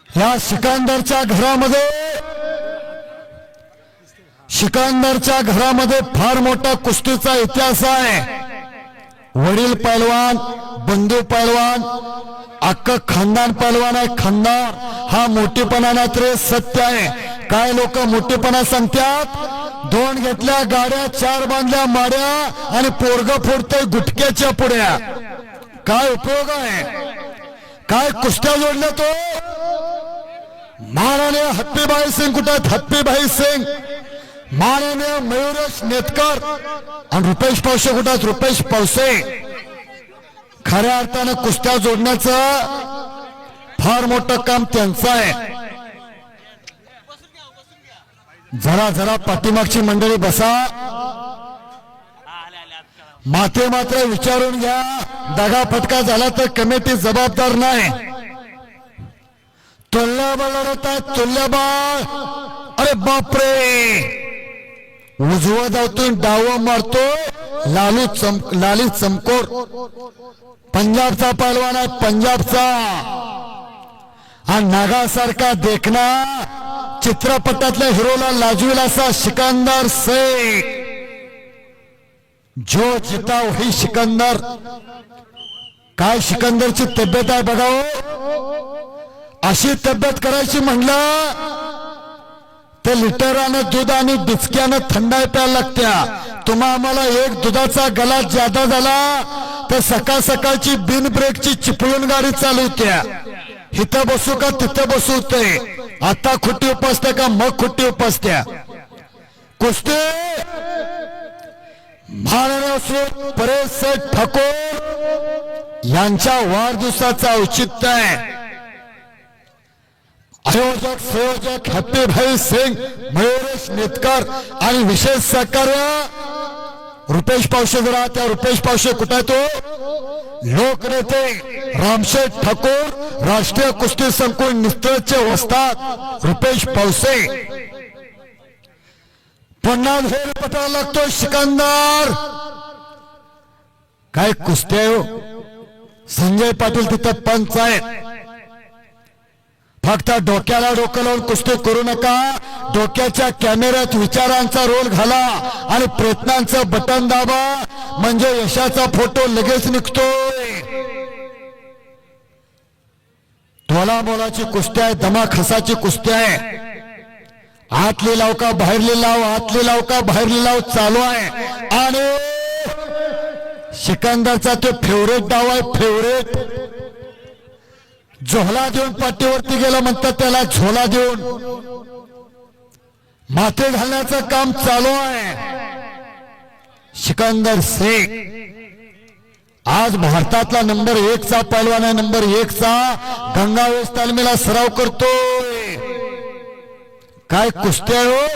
या सिकंदरच्या घरामध्ये फार मोठा कुस्तीचा इतिहास आहे। वडील पैलवान, बंधू पैलवान, अख्खं खानदान पैलवान आहे। खानदान हा मोठेपणा तरी सत्य आहे। काय लोक मोठेपणा सांगतात, 2 घेतल्या गाड्या, 4 बांधल्या माड्या आणि पोरग फोडतोय गुटक्याच्या पुड्या। काय उपयोग आहे? काय कुस्त्या जोडल्या तो? माननीय हत्तीभाई सिंग कुठे आहेत? हत्तीभाई सिंग, माननीय मयुरेश नेतकर आणि रुपेश पावसे कुठे आहेत? रुपेश पावसे। खऱ्या अर्थानं कुस्त्या जोडण्याचं फार मोठं काम त्यांचं आहे। जरा जरा पाठीमागची मंडळी बसा, मात्र विचारून घ्या। दगा फटका झाला तर कमिटी जबाबदार नाही। तुल्यबळ लढत आहे, तुल्यबळ। अरे बापरे, उजवा धावतून डाव मारतो लाली चमकोर। पंजाबचा पैलवान आहे, पंजाबचा। हा नागासारखा देखना चित्रपटातल्या हिरोला लाजविल असा सिकंदर शेख। जो जिता वही सिकंदर। काय सिकंदरची तब्येत आहे बघाओ। अशी तब्येत करायची म्हणलं तर लिटरानं दूध आणि डिचक्यानं थंडाई प्यायला लागत्या। तुम्हा आम्हाला एक दुधाचा गला ज्यादा झाला तर सकाळ सकाळची बिन ब्रेकची चिपळूण गाडी चालवत्या। इथं बसू का तिथं बसू होते। आता खुट्टी उपसते का मग खुट्टी उपसत्या। कुस्ती महाराष्ट्र परेश ठाकूर यांच्या वाढदिवसाचं औचित्य आहे। आयोजक संयोजक हत्तीभाई सिंग, मयुरेश नेतकर आणि विशेष सहकार्य रुपेश पावसे। जरा त्या रुपेश पावसे कुठे आहे तो? लोकनेते रामशेठ ठाकूर, राष्ट्रीय कुस्ती संकुल निस्त्रचे वस्ताद रुपेश पावसे। पुन्हा झेल पटायला लागतो सिकंदर। काय कुस्ती आहे हो? संजय पाटील तिथं पंच आहेत। फक्त डोक्याला डोकं लावून कुस्ती करू नका। डोक्याच्या कॅमेऱ्यात विचारांचा रोल घाला आणि प्रयत्नांचं बटन दाबा, म्हणजे यशाचा फोटो लगेच निघतोय। तोला मोलाची कुस्ती आहे, दमा खसाची कुस्ती आहे। आतली लाव का बाहेरली लाव, आतली लाव का बाहेरली लाव चालू आहे। आणि सिकंदरचा तो फेवरेट डाव आहे, फेवरेट। झोला देऊन पाठीवरती गेला म्हणतात त्याला, झोला देऊन माथे घालण्याचं काम चालू आहे। सिकंदर शेख आज भारतातला नंबर 1 चा पैलवान आहे। नंबर 1 चा गंगावेश तालमीला सराव करतोय। काय कुस्ती आहे हो?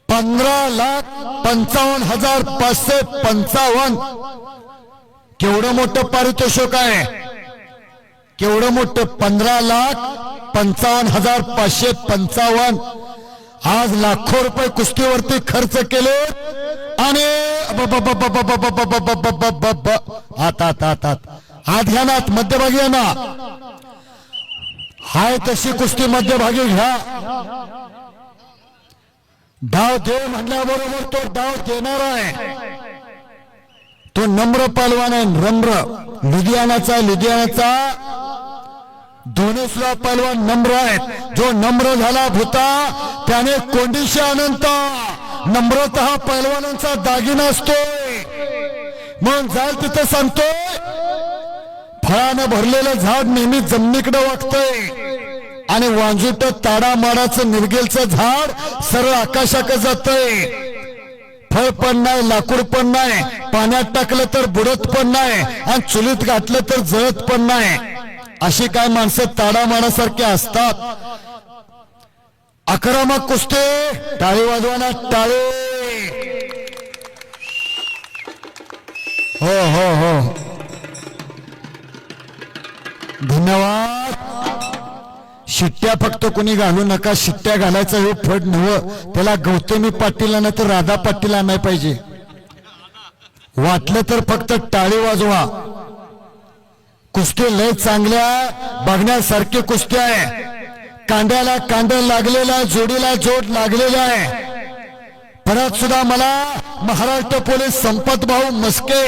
15,55,555 केवढं मोठं पारितोषिक आहे, केवढं मोठं। 15,55,555 आज लाखो रुपये कुस्तीवरती खर्च केले। आणि आत मध्यभागी आहे ना, हाय तशी कुस्ती मध्यभागी घ्या। डाव दे म्हणल्याबरोबर तो डाव देणार आहे। तो नम्र पैलवान आहे, नम्र। लुधियानाचा दोन्हीसुद्धा पैलवान नम्र आहेत। जो नम्र झाला भूता त्याने कोंडीशी अनंत। नम्रता हा पैलवानांचा दागिना असतोय। मग जाल तिथं सांगतोय, फळानं भरलेलं झाड नेहमी जमिनीकडे वागतंय आणि वांजुट ताडा माडाचं निर्गेलचं झाड सरळ आकाशाकडे जातंय। फळ पण नाही, लाकूड पण नाही, पाण्यात टाकलं तर बुडत पण नाही आणि चुलीत घातलं तर जळत पण नाही। अशी काय माणसं ताडा माडासारखे असतात। आक्रमक कुस्ती, टाळी वाजवाना, टाळी। हो हो हो, धन्यवाद। शिट्ट्या फक्त कोणी घालू नका। शिट्ट्या घालायचं हे फड नव, त्याला गौतमी पाटील नाही तर राधा पाटील आणाय पाहिजे। वाटलं तर फक्त टाळी वाजवा। कुस्ती लय चांगल्या बघण्यासारखी कुस्ती आहे. कांड्याला कांड्या लागलेला, जोडीला जोड लागलेला आहे. परत सुद्धा मला महाराष्ट्र पोलीस संपत भाऊ मस्के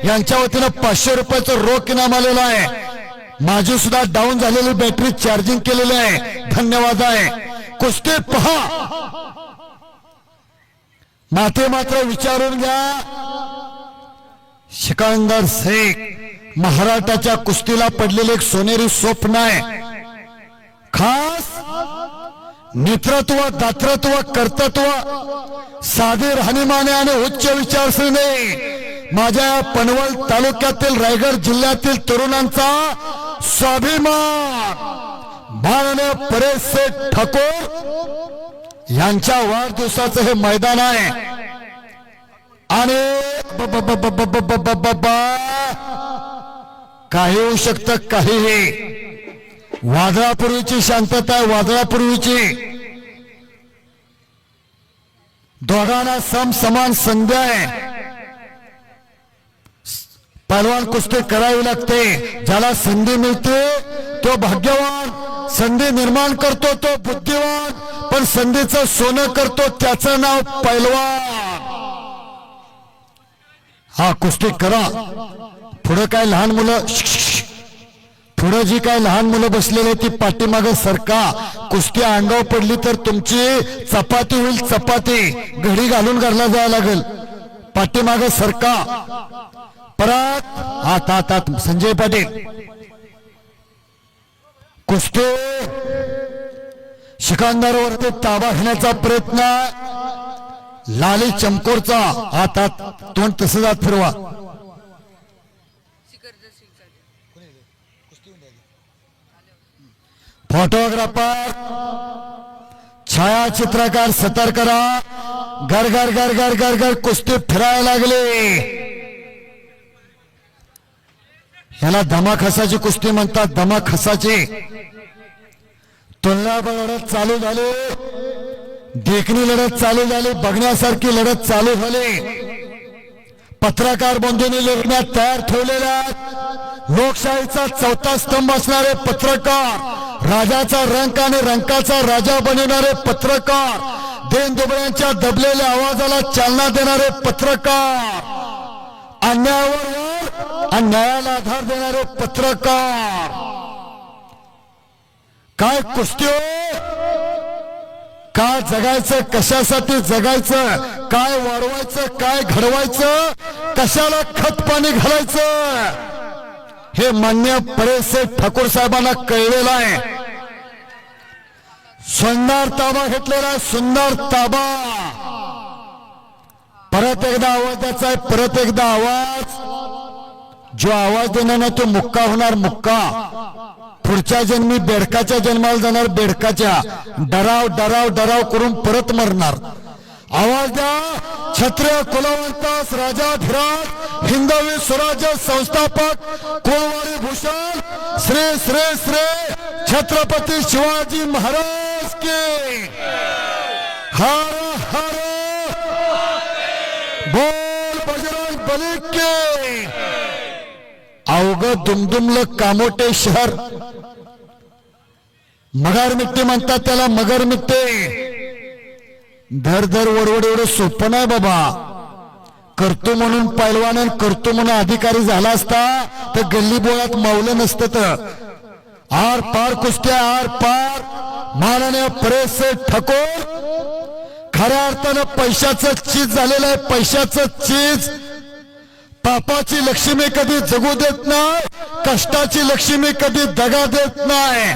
यांच्या वतीनं 500 रुपयाचं रोख इनाम आलेलं आहे. माझी सुद्धा डाऊन झालेली बॅटरी चार्जिंग केलेली आहे. धन्यवाद आहे. कुस्ती पहा. माते मात्र विचारून घ्या. सिकंदर शेख महाराष्ट्राच्या कुस्तीला पडलेले एक सोनेरी स्वप्न आहे. खास नेतृत्व, दातृत्व, कर्तृत्व, साधी राहणीमाने आणि उच्च विचारसरणी माझ्या पनवल तालुक्यातील, रायगड जिल्ह्यातील तरुणांचा स्वाभिमान माननीय परेश शेठ ठाकूर यांच्या वाढदिवसाचं हे मैदान आहे. आणि काही होऊ शकतं, काहीही. वादळापूर्वीची शांतता आहे, वादळापूर्वीची. दोघांना समान संधी आहे. पहलवान कुस्ती करावी लागते. ज्याला संधी मिळते तो भाग्यवान. संधी निर्माण करतो तो बुद्धिवान. पण संधीचं सोनं करतो त्याचं नाव पहलवान. हा कुस्ती करा. पुढे काय लहान मुलं, पुढे जी काय लहान मुलं बसलेली ती पाठीमागे सरका. कुस्ती अंगावर पडली तर तुमची चपाती होईल, चपाती. घडी घालून घरला जायला लागेल. पाठीमागे सरका. परत हात हात हात. संजय पाटील कुस्ती सिकंदरवरती ताबा घेण्याचा प्रयत्न. लाली चमकोरचा हात हात तोंड तसं जात फिरवा. फोटोग्राफर, छायाचित्रकार सतर्क करा. घर घर घर घर घर घर कुस्ती फिरायला लागले. याला धमाखसाची कुस्ती म्हणतात. धमाखसाची तुलना लढत चालू झाली. देखणी लढत चालू झाली. बघण्यासारखी लढत चालू झाली. पत्रकार बंधूंनी लढण्यात तयार ठेवलेल्या लोकशाहीचा चौथा स्तंभ असणारे पत्रकार, राजाचा रंक आणि रंकाचा राजा बनवणारे पत्रकार, देन दुबळ्यांच्या दबलेल्या आवाजाला चालना देणारे पत्रकार, अन्यायावर अन्यायाला आधार देणारे पत्रकार. काय कुस्ती हो. काय जगायचं, कशासाठी जगायचं, काय वाढवायचं, काय घडवायचं, कशाला खत पाणी घालायचं, हे मान्य परेश शेठ ठाकूर साहेबांना कळलेलं आहे. सुंदर ताबा घेतलेला, सुंदर ताबा. परत एकदा आवाज द्यायचा आहे. परत एकदा आवाज. जो आवाज देणार ना तो मुक्का होणार. मुक्का. पुढच्या जन्मी बेडकाच्या जन्माला जाणार. बेडकाच्या. डराव डराव डराव करून परत मरणार. आवाज द्या. क्षत्रिय कुलवंतास राजाधिराज हिंदवी स्वराज्य संस्थापक कुलवाडी भूषण श्री श्री श्री छत्रपती शिवाजी महाराज के हर हर बोल बजरंग बली के. अवघड दुमदुमलं कामोटे शहर. मगर मिट्टी म्हणतात त्याला. मगर मिट्टी. धर धर वडवड एवढं सोपं नाही बाबा. करतो म्हणून पैलवान, करतो म्हणून अधिकारी झाला असता तर गल्ली बोळात मावलं नसतं. तर आर पार कुस्त्या, आर पार. माननीय परेश शेठ ठाकूर खऱ्या अर्थानं पैशाचं चीज झालेलं आहे. पैशाचं चीज. पापाची लक्ष्मी कधी जगू देत नाही. कष्टाची लक्ष्मी कधी दगा देत नाही.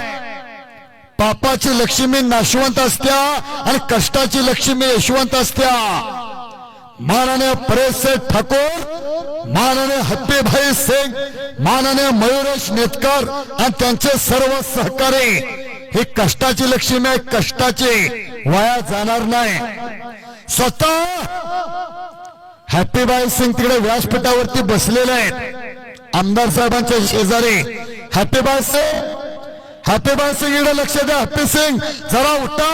पापाची लक्ष्मी नाशवंत असत्या आणि कष्टाची लक्ष्मी यशवंत असत्या. माननीय परेश शेठ ठाकूर, माननीय हत्तीभाई सिंग, माननीय मयुरेश नेतकर आणि त्यांचे सर्व सहकारी. ही कष्टाची लक्ष्मी आहे. कष्टाची वाया जाणार नाही. स्वतः हॅप्पीबाई सिंग तिकडे व्यासपीठावरती बसलेले आहेत आमदार साहेबांच्या शेजारी. हॅप्पीबाई सिंग, हॅप्पीबाई सिंग इकडे लक्ष द्या. हॅप्पी सिंग जरा उठा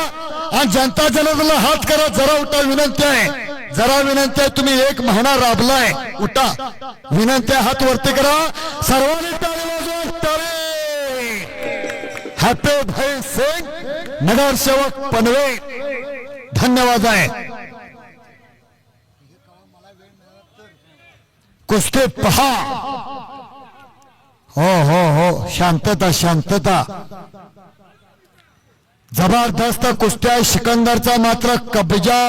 आणि जनता जनार्दनला हात करा. जरा उठा. विनंती आहे. जरा विनंती आहे. तुम्ही 1 महिना राबलाय. उठा. विनंती आहे. हात वरती करा. सर्वांनी टाळी वाजवा. हॅपी भाई सिंग नगरसेवक पनवेल, धन्यवाद आहे. कुस्ती पहा. हो हो हो, शांतता शांतता. जबरदस्त कुस्त्या. सिकंदरचा मात्र कब्जा.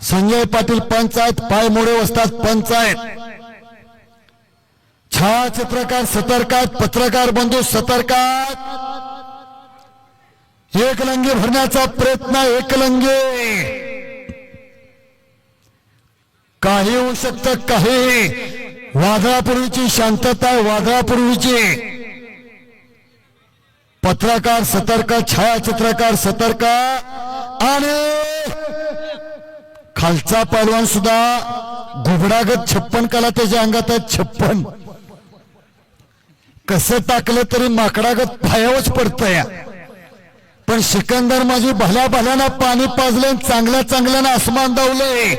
संजय पाटील पंच आहेत, पाय मोडे वस्ताद पंच आहेत. छायाचित्रकार सतर्क आहेत, पत्रकार बंधू सतर्क आहेत. एकलंगी भरण्याचा प्रयत्न. एकलंगी. काही होऊ शकतं, काही. वादळापूर्वीची शांतता आहे, वादळापूर्वीची. पत्रकार सतर्क, छायाचित्रकार सतर्क. आणि खालचा पैलवान सुद्धा घुबडागत 56 कला त्याच्या अंगात आहेत. 56 कसं टाकलं तरी माकडागत पायावच पडतंय. पण सिकंदर माझी भल्या भल्यानं पाणी पाजले, चांगल्या चांगल्यानं आसमान दावले.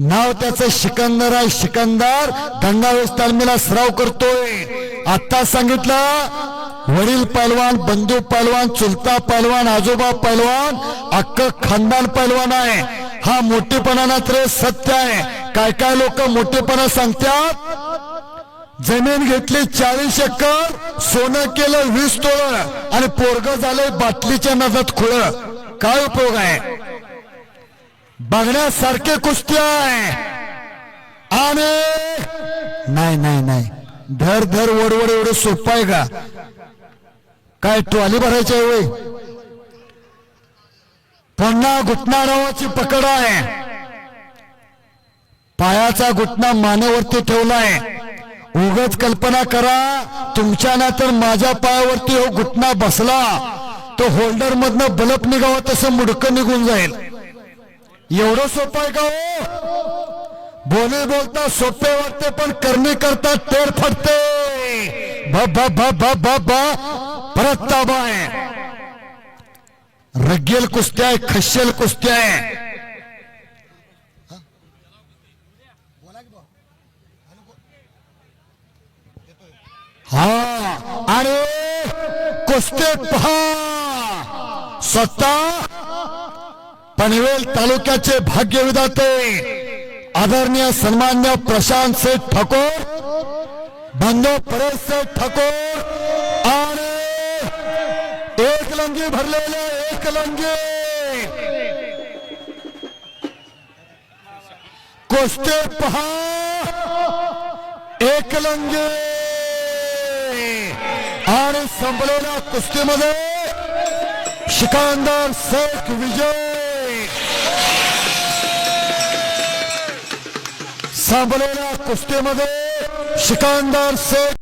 नाव त्याचं सिकंदर आहे. सिकंदर गंगावेश तालमीला सराव करतोय. आता सांगितलं वडील पैलवान, बंधू पैलवान, चुलता पैलवान, आजोबा पैलवान, अख्खं खानदान पैलवान आहे. हा मोठेपणाना तर सत्य आहे. काय काय लोक मोठेपणा सांगतात. जमीन घेतली 40 एकर, सोनं केलं 20 तोळ आणि पोरग झालंय बाटलीच्या नजात खुळ. काय उपयोग आहे. बघण्यासारखे कुस्ती आहे. आणि नाही नाही नाही, धर धर वडवड एवढं सोपं आहे का. काय ट्रॉली भरायची आहे वय. पुन्हा घुटना नावाची पकड आहे. पायाचा घुटना मानेवरती ठेवलाय. उगाच कल्पना करा तुमच्या ना तर माझ्या पायावरती हो घुटना बसला तो होल्डर मधनं बल्ब निघावा तसं मुडकं निघून जाईल. एवढं सोपं आहे का हो. बोले बोलता सोपे वाटते पण करणे करता टेर फटते. परत ताबा आहे. रगेल कुस्त्या आहे, खश्येल कुस्त्या आहे. हा आणि कुस्ते पहा. स्वतः पनवेल तालुक्याचे भाग्यविधाते आदरणीय सन्मान्य प्रशांत सेठ ठाकूर, बंधू परेश सेठ ठाकूर आणि एकलंगी भरलेले एकलंगी कुस्ते पहा. एकलंगी आणि संपलेल्या कुस्तीमध्ये सिकंदर शेख विजय. संपलेल्या कुस्तीमध्ये सिकंदर शेख